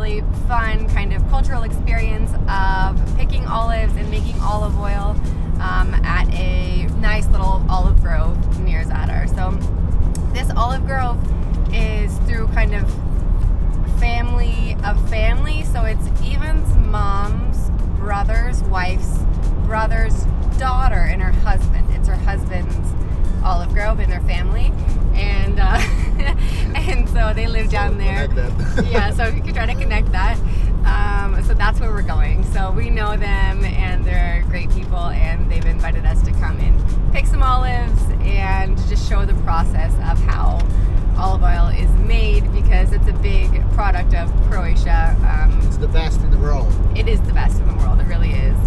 really fun kind of cultural experience of picking olives and making olive oil at a nice little olive grove near Zadar. So this olive grove is through kind of family of family, so it's Evan's mom's brother's wife's brother's daughter and her husband. It's her husband's olive grove in their family, and and so they live down there. Yeah, so you can try to connect that. So that's where we're going. So we know them, and they're great people, and they've invited us to come and pick some olives and just show the process of how olive oil is made, because it's a big product of Croatia. It's the best in the world. It is the best in the world. It really is.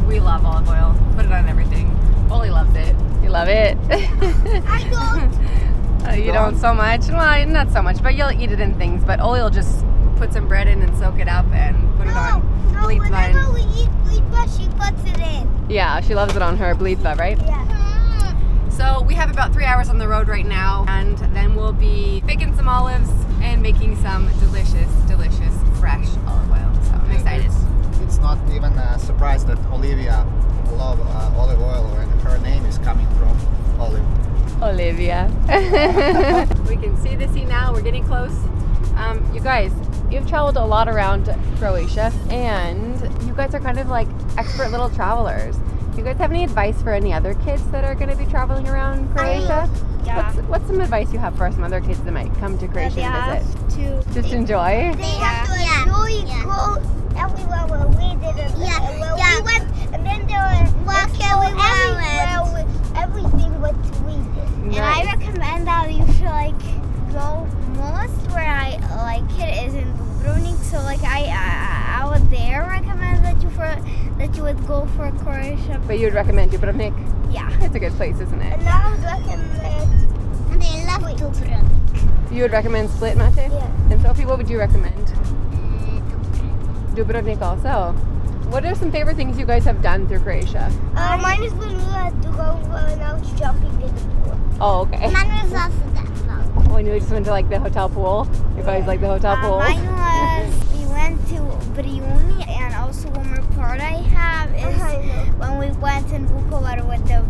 We love olive oil. Put it on everything. Oli loves it. You love it? I don't. You don't so much. Well, not so much, but you'll eat it in things. But Oli will just put some bread in and soak it up and put it on blitva. Whenever we eat blitva, she puts it in. Yeah, she loves it on her blitva, right? Yeah. So we have about 3 hours on the road right now, and then we'll be picking some olives and making some delicious, delicious fresh olive oil. So I'm excited. It's not even a surprise that Olivia loves olive oil, and her name is coming from olive. Olivia. We can see the sea now. We're getting close. You guys, you've traveled a lot around Croatia, and you guys are kind of like expert little travelers. Do you guys have any advice for any other kids that are going to be traveling around Croatia? Yeah. What's some advice you have for some other kids that might come to Croatia and visit? Just enjoy? They have to really go everywhere where we didn't. We went, and then there were everywhere everything what we did. Nice. And I recommend that you should like go most where I like it is in Dubrovnik. So like I would there recommend that you would go for Croatia. But you would recommend Dubrovnik? Yeah. It's a good place, isn't it? And I would recommend. And they love Dubrovnik. You would recommend Split, Mate? Yeah. And Sophie, what would you recommend? Dubrovnik also. What are some favorite things you guys have done through Croatia? Mine is when we had to go when I was jumping in the pool. Oh, okay. Mine was also that fun. When you just went to like the hotel pool? You guys like the hotel pool? Mine was, we went to Brijuni, and also one more part I have is when we went in Vukovar with the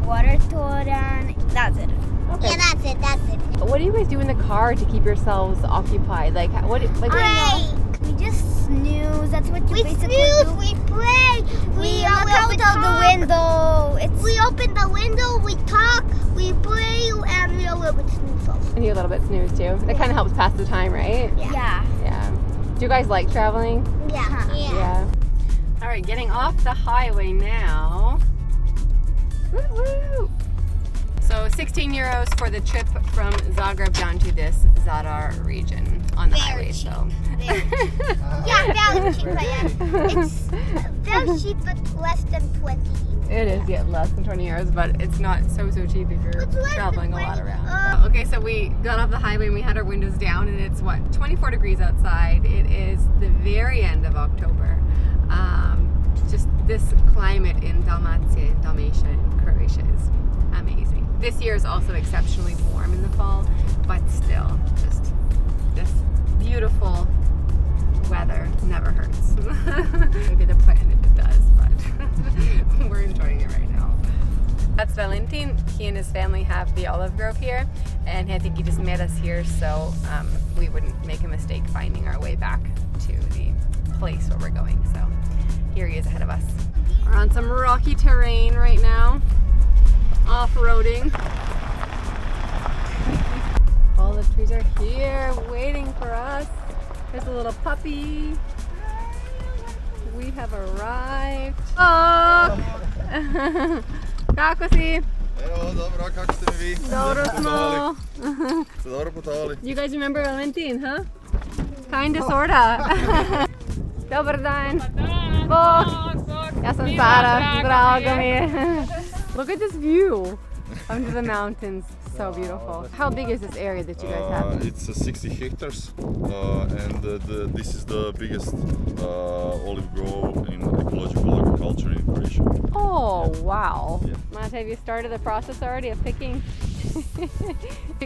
water tour, and that's it. Okay. Yeah, that's it. What do you guys do in the car to keep yourselves occupied? Like, what We just snooze. That's what you basically do. We play. We look out of the window. We open the window. We talk. We play, and we a little bit snooze also. And you a little bit snooze too. That kind of helps pass the time, right? Yeah. Yeah. Do you guys like traveling? Yeah. All right, getting off the highway now. Woo-woo. So 16 euros for the trip from Zagreb down to this Zadar region on the highway. Cheap. So. Very cheap. It's very cheap, but less than 20. It is, yeah, less than 20 euros, but it's not so cheap if you're It's less traveling than a lot 20. around. Okay, so we got off the highway and we had our windows down, and it's 24 degrees outside. It is the very end of October. Just this climate in Dalmatia, Croatia is amazing. This year is also exceptionally warm in the fall, but still, just this beautiful weather never hurts. Maybe the planet it does, but we're enjoying it right now. That's Valentin. He and his family have the olive grove here, and I think he just met us here so we wouldn't make a mistake finding our way back to the place where we're going. So here he is ahead of us. We're on some rocky terrain right now, off-roading. All the trees are here waiting for us. There's a little puppy. We have arrived. Oh! Kako si? Evo, dobro, kako ste mi vi? Dobro smo. Ste dobro putovali? You guys remember Valentin, huh? Kinda, sorta. Dobar dan. Bog. Ja sam Sara. Drago mi je. Look at this view under the mountains. So beautiful. How big is this area that you guys have? It's 60 hectares, and this is the biggest olive grove in ecological agriculture in Croatia. Oh, wow. Yeah. Mate, have you started the process already of picking?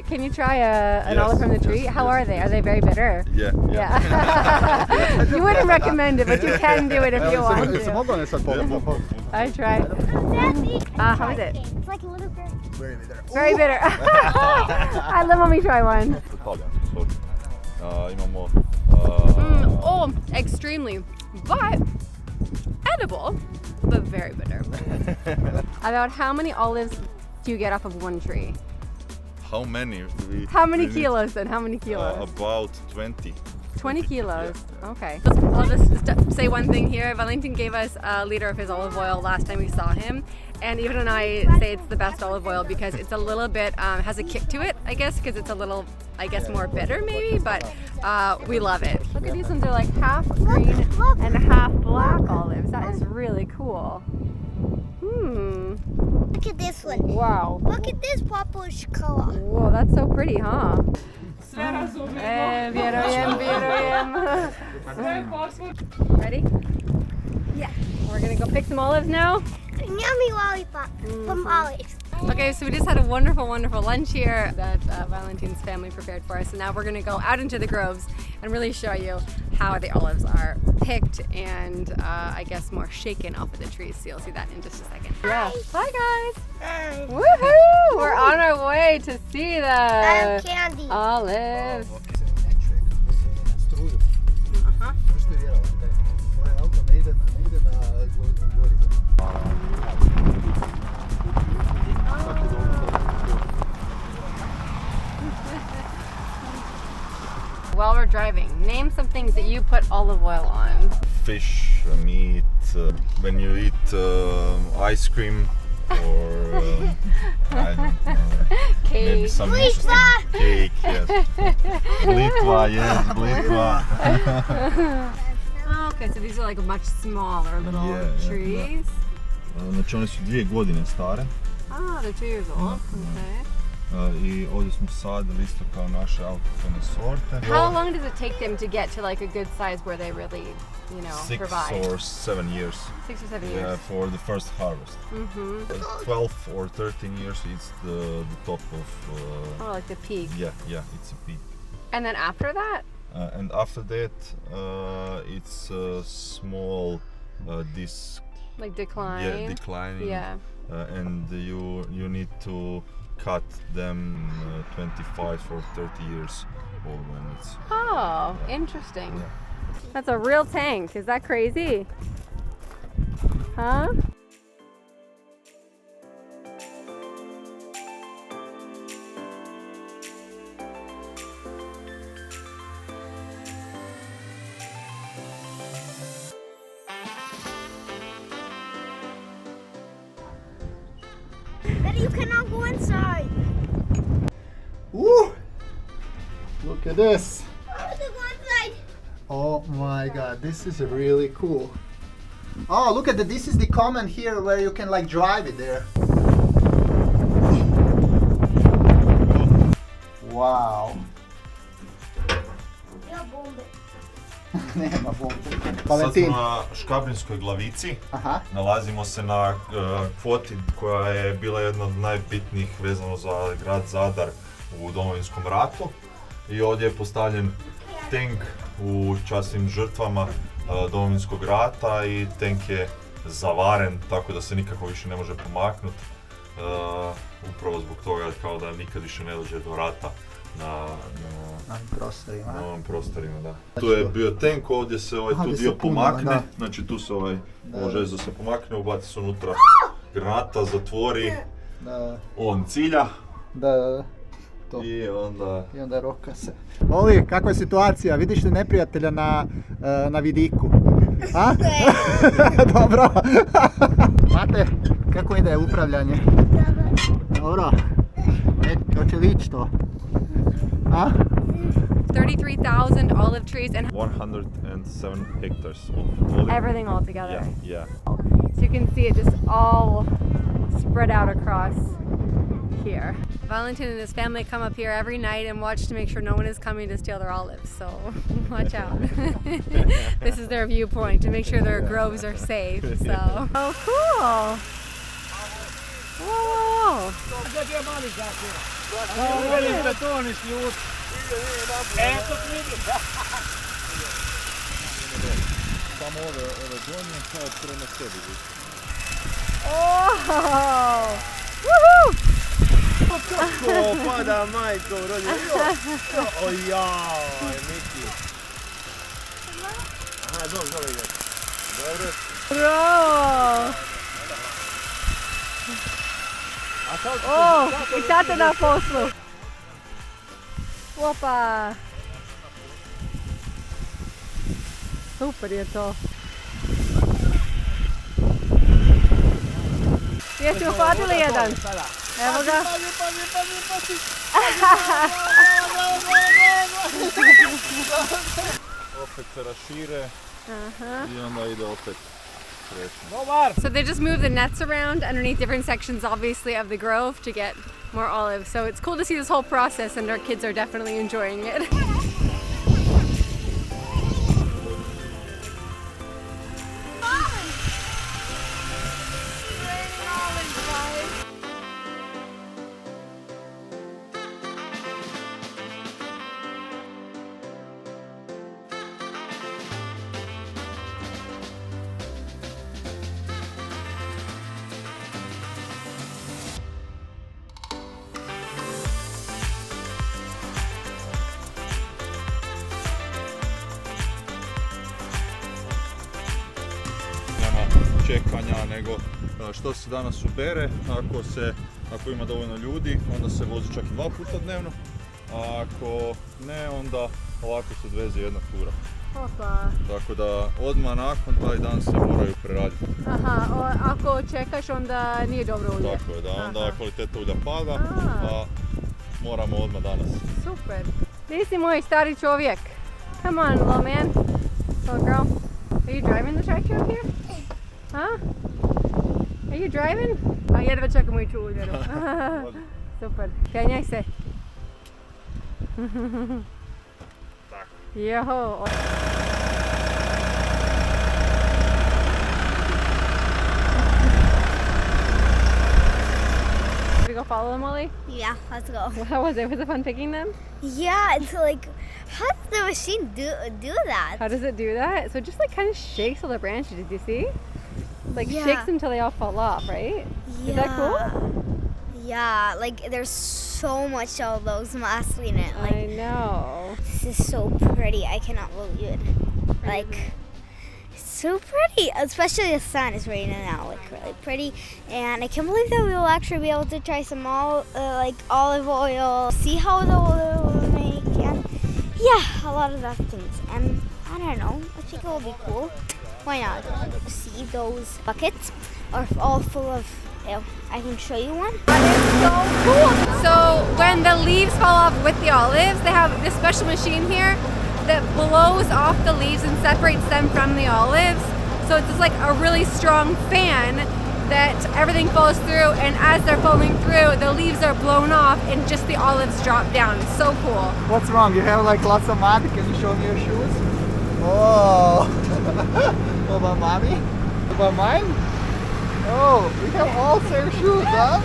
Can you try an Yes, olive from the tree? yes, How yes. are they? Are they very bitter? Yeah. Yeah. You wouldn't recommend it, but you can do it if you want It's to. mogu ne sad pogledati? I tried. How is it? It's like a little bit. Very bitter. Very bitter. I love when we try one. Talijanski sort. Imamo Oh, extremely. But edible, but very bitter. About how many olives do you get off of one tree? how many? How many we need? kilos then? How many kilos? About 20. 20 kilos. Yeah. Okay. I'll just say one thing here. Valentin gave us a liter of his olive oil last time we saw him. And even and I say it's the best olive oil because it's a little bit, has a kick to it, I guess, because it's a little, I guess, more bitter maybe, but we love it. Look at these ones, they're like half green and half black olives. That is really cool. Look at this one. Wow. Look at this purplish color. Whoa, that's so pretty, huh? Vjerujem. Ready? Yeah. We're gonna go pick some olives now. Yummy lollipop from Olives. Okay, so we just had a wonderful, wonderful lunch here that Valentin's family prepared for us. And now we're gonna go out into the groves and really show you how the olives are picked and I guess more shaken off of the trees. So you'll see that in just a second. Yeah. Hi guys. Woohoo! We're on our way to see I have the candy. olives. Struju. Uh-huh. Možete vjerovati. Ovaj auto ne ide na gorivo. While we're driving, name some things that you put olive oil on. Fish, meat, when you eat ice cream or I don't know, maybe Cake. some Blitva! cake, yes. Blitva, yes, blitva. Oh, okay, so these are like much smaller little Yeah, trees. Znači one su 2 godine stare Ah, they're 2 years old. Okay. I ovdje smo sadili isto kao naše autohtone sorte. How long does it take them to get to like a good size where they really, you know, 6 provide? or 7 years. 6 or 7 Yeah, years. for the first harvest. 12 or 13 years, it's the top of. Oh, like the peak. Yeah, it's a peak. And then after that? And after that, it's a small Like decline? Yeah, declining. Yeah. And you need to cut them 25 or 30 years old when it's. Oh, interesting. Yeah. That's a real tank. Is that crazy? Huh? Daddy, you cannot go inside. Woo! Look at this. I want to go inside. Oh my god, this is really cool. Oh, look at that. This is the common here where you can like drive it there. Wow. Ja bombe. Nema bombe. Sad Valentin. smo na Škabrinskoj glavici. Aha. Nalazimo se na kvoti koja je bila jedna od najbitnijih vezano za grad Zadar u Domovinskom ratu. I ovdje je postavljen tank u časnim žrtvama Domovinskog rata i tank je zavaren tako da se nikako više ne može pomaknuti. Upravo zbog toga kao da nikad više ne dođe do rata na Prostorima. ovim prostorima, da. Tu je bio tank, ovdje se ovaj Aha, tu gdje se dio punilo, pomakne, da. znači tu se ovaj Da. žezo se pomakne, ubaci se unutra granata, zatvori, Da, on cilja da. To. i onda... I onda roka se. Oli, kakva je situacija? Vidiš li neprijatelja na vidiku? A? Dobro. Mate, kako ide upravljanje? Dobro. Hoće li ići to? A? 33,000 olive trees and 107 hectares of olive. everything all together. Yeah. So you can see it just all spread out across here. Valentin and his family come up here every night and watch to make sure no one is coming to steal their olives, so watch out. This is their viewpoint, to make sure their groves are safe, so. Oh, cool! Whoa! Samo ove donje sad prema sebi. Oh! Woohoo! Kako pada majko u rodinu. O jao, Miki. Aha, dobro ide. Dobro. Bravo! Oh, i tata na poslu. Opa! Super je to. Jeste uhvatili jedan? Evo ga. Opet se rašire i onda ide opet kreće. So they just move the nets around underneath different sections, obviously, of the grove to get more olives. So it's cool to see this whole process, and our kids are definitely enjoying it. Nema čekanja, nego što se danas ubere, ako ima dovoljno ljudi, onda se vozi čak i 2 puta dnevno, a ako ne, onda ovako se odveze jedna tura. Opa. Tako da odmah nakon taj dan se moraju preraditi. Aha, ako čekaš onda nije dobro ulje. Tako je, da onda Aha. kvaliteta ulja pada, a moramo odmah danas. Super. Ti si moj stari čovjek. Come on, little man. Little girl. Are you driving the tractor up here? Huh? Are you driving? A jedva čekam moju uljeru. Super. Kenjaj se. Joho. Should we go follow them, Ollie? Yeah, let's go. How was it? Was it fun picking them? Yeah, it's like, how does the machine do that? How does it do that? So it just like kind of shakes all the branches. Did you see? Like Yeah. shakes until they all fall off, right? Is that cool? Yeah, like there's so much of those moss in it. I Like know. this is so pretty. I cannot believe it. Like it's so pretty. Especially the sun is right now, like really pretty. And I can't believe that we will actually be able to try some like olive oil. See how the oil will make, and yeah, a lot of that things. And I don't know. I think it will be cool. Why not? See those buckets are all full of. I can show you one. So cool. So when the leaves fall off with the olives, they have this special machine here that blows off the leaves and separates them from the olives. So it's just like a really strong fan that everything falls through, and as they're falling through, the leaves are blown off and just the olives drop down. It's so cool. What's wrong? You have like lots of mud. Can you show me your shoes? Oh. What about mommy? What about mine? Oh, we have all same shoes, huh?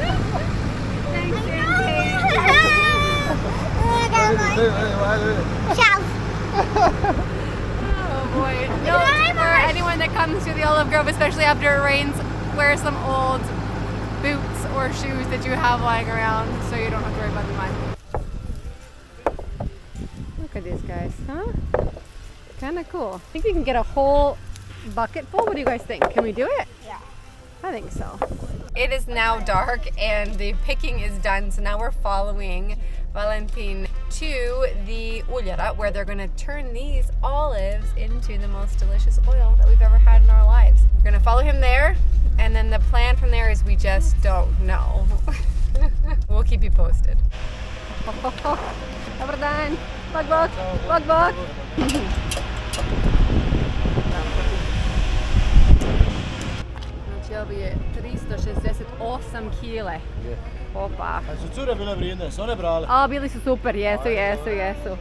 Oh boy. No, for anyone that comes to the olive grove, especially after it rains, wear some old boots or shoes that you have lying around so you don't have to worry about the mud. Look at these guys, huh? Kind of cool. I think we can get a whole bucket full. What do you guys think? Can we do it? Yeah. I think so. It is now dark and the picking is done, so now we're following Valentin to the uljara where they're going to turn these olives into the most delicious oil that we've ever had in our lives. We're going to follow him there, and then the plan from there is we just don't know. We'll keep you posted. Dobar dan. Bok, bok. Bok, bok. Znači ovo je 368 kile. Opa. A su cure bile vrijedne, su one brale? A, bili su super, jesu.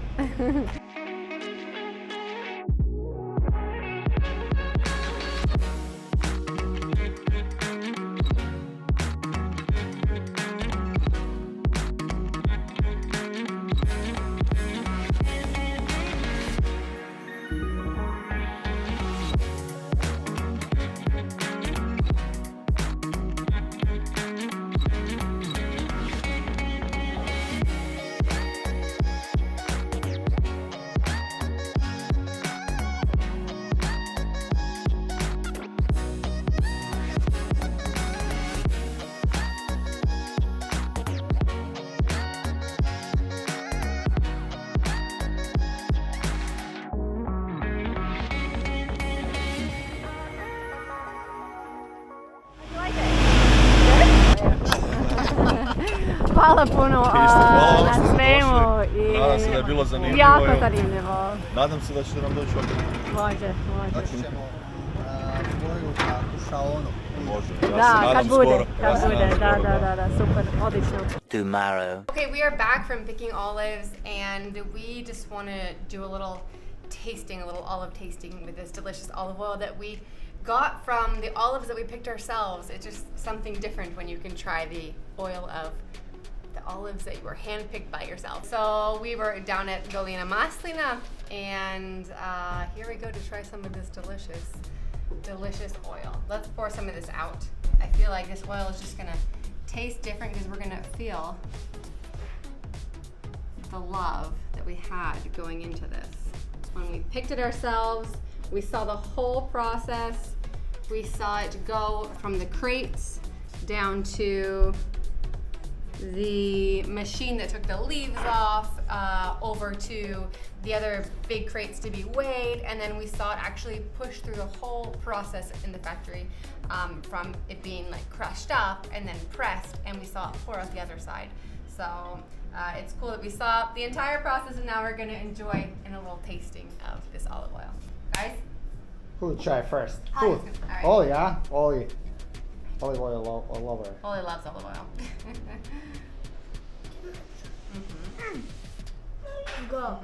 Hvala puno Hvala na što ste svemu. došli. Nadam se da je bilo zanimljivo. Jako Evo, zanimljivo. nadam se da ćete nam doći opet. Može. Znači ćemo svoju kušaonu. Može. Ja Da, se nadam kad bude, skoro. kad Ja se bude, nadam skoro, da, super, odlično. Tomorrow. Okay, we are back from picking olives and we just want to do a little tasting, a little olive tasting with this delicious olive oil that we got from the olives that we picked ourselves. It's just something different when you can try the oil of the olives that were handpicked by yourself. So we were down at Dolina Maslina and here we go to try some of this delicious oil. Let's pour some of this out. I feel like this oil is just gonna taste different because we're gonna feel the love that we had going into this. When we picked it ourselves, we saw the whole process. We saw it go from the crates down to the machine that took the leaves off, over to the other big crates to be weighed, and then we saw it actually push through the whole process in the factory, from it being like crushed up and then pressed, and we saw it pour out the other side. So it's cool that we saw the entire process, and now we're gonna enjoy in a little tasting of this olive oil. Guys? Who would try first? Hi. Who? Alright. Oli, yeah? Oli. Olive oil lover. Oli loves olive oil. Go.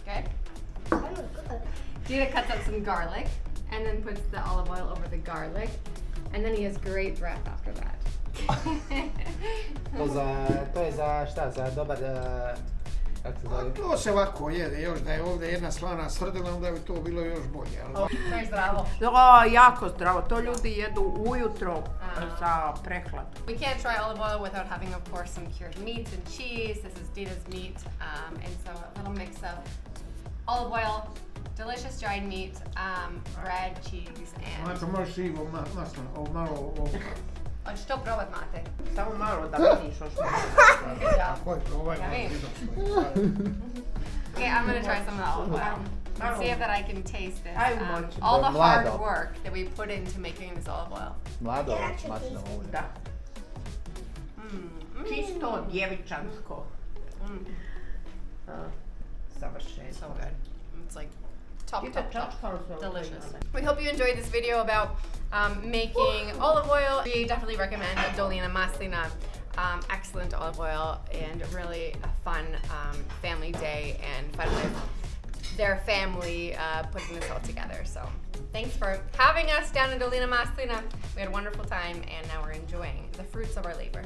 Okay. Oh, good. Gina cuts up some garlic and then puts the olive oil over the garlic, and then he has great breath after that. To je za šta? Za dobar... kako se zove? To se ovako jede, još da je ovdje jedna slana srdela, onda bi to bilo još bolje. Ali... To je zdravo. O, jako zdravo, to ljudi jedu ujutro za prehlad. We can't try olive oil without having, of course, some cured meats and cheese. This is Dina's meat, and so a little mix of olive oil, delicious dried meat, bread, cheese, and... Znači, možeš živo masno, malo ovo. Hoćeš to probat, Mate? Samo malo da vidiš što što. Ko je probaj, Ja vidim. vidio. Okay, I'm gonna try some of the olive oil. Let's see if that I can taste this. Ajmo moći. All the hard Mlado. work that we put into making this olive oil. Mlado maslinovo ulje. Da. Čisto djevičansko. Savršeno. So good. It's like top, Ti top, to top. čačkalo sve ovo Delicious. imale. We hope you enjoyed this video about making olive oil. We definitely recommend Dolina Maslina. Excellent olive oil and really a fun family day and fun with their family putting this all together. So thanks for having us down in Dolina Maslina. We had a wonderful time and now we're enjoying the fruits of our labor.